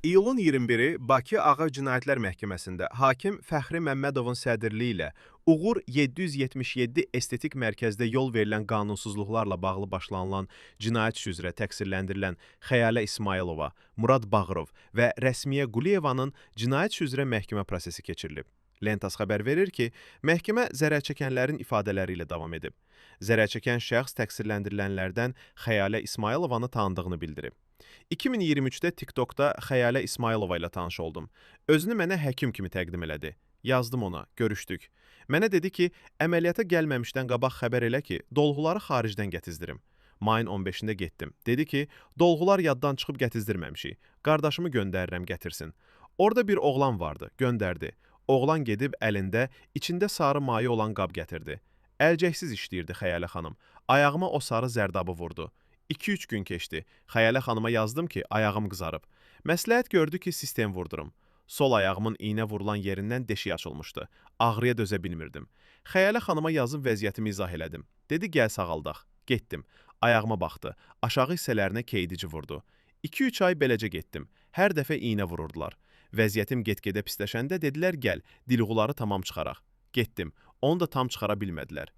İyulun 21-i Bakı Ağır Cinayətlər Məhkəməsində hakim Fəxri Məmmədovun sədrliyi ilə Uğur 777 Estetik Mərkəzdə yol verilən qanunsuzluqlarla bağlı başlanılan cinayət işi üzrə təqsirləndirilən Xəyalə İsmayılova, Murad Bağırov və Rəsmiyə Quliyevanın cinayət işi üzrə məhkəmə prosesi keçirilib. Lentas xəbər verir ki, məhkəmə zərərçəkənlərin ifadələri ilə davam edib. Zərərçəkən şəxs təqsirləndirilənlərdən Xəyalə İsmayılovanı tanıdığını bildirib. 2023-də TikTokda Xəyalə İsmayılova ilə tanış oldum. Özünü mənə həkim kimi təqdim elədi. Yazdım ona, görüşdük. Mənə dedi ki, əməliyyata gəlməmişdən qabaq xəbər elə ki, dolğuları xaricdən gətizdirim. Mayın 15-də getdim. Dedi ki, dolğular yaddan çıxıb gətizdirməmişik. Qardaşımı göndərirəm gətirsin. Orada bir oğlan vardı, göndərdi. Oğlan gedib əlində, içində sarı maye olan qab gətirdi. Əlcəksiz işləyirdi Xəyalə xanım. Ayağıma o sarı zərdabı vurdu. 2-3 gün keçdi. Xəyalə xanıma yazdım ki, ayağım qızarıb. Məsləhət gördü ki, sistem vurdurum. Sol ayağımın iynə vurulan yerindən deşik açılmışdı. Ağrıya dözə bilmirdim. Xəyalə xanıma yazıb vəziyyətimi izah elədim. Dedi, gəl sağaldaq. Getdim. Ayağıma baxdı. Aşağı hissələrinə keydici vurdu. 2-3 ay beləcə getdim. Hər dəfə iynə vururdular. Vəziyyətim get-gedə pisləşəndə dedilər, gəl, dilğuları tamam çıxaraq. Getdim. Onu da tam çıxara bilmədilər.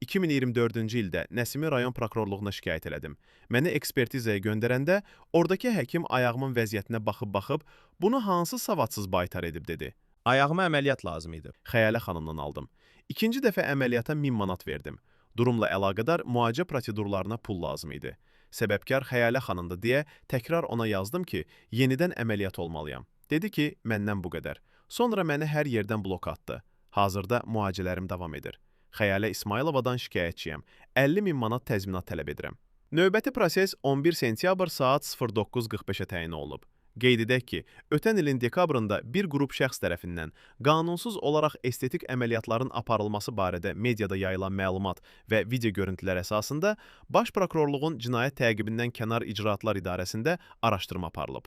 2024-cü ildə Nəsimi rayon prokurorluğuna şikayət elədim. Məni ekspertizaya göndərəndə oradakı həkim ayağımın vəziyyətinə baxıb, bunu hansı savadsız baytar edib dedi. Ayağıma əməliyyat lazım idi. Xəyalə xanımdan aldım. İkinci dəfə əməliyyata 1000 manat verdim. Durumla əlaqədar müalicə prosedurlarına pul lazım idi. Səbəbkar Xəyalə xanımdır deyə təkrar ona yazdım ki, yenidən əməliyyat olmalıyam. Dedi ki, məndən bu qədər. Sonra məni hər yerdən blok atdı. Hazırda müalicələrim davam edir. Xəyalə İsmayılovadan şikayətçiyəm. 50 min manat təzminat tələb edirəm. Növbəti proses 11 sentyabr saat 09:45-ə təyin olunub. Qeyd edək ki, ötən ilin dekabrında bir qrup şəxs tərəfindən qanunsuz olaraq estetik əməliyyatların aparılması barədə mediada yayılan məlumat və video görüntülər əsasında Baş Prokurorluğun Cinayət Təqibindən Kənar İcraatlar İdarəsində araşdırma aparılıb.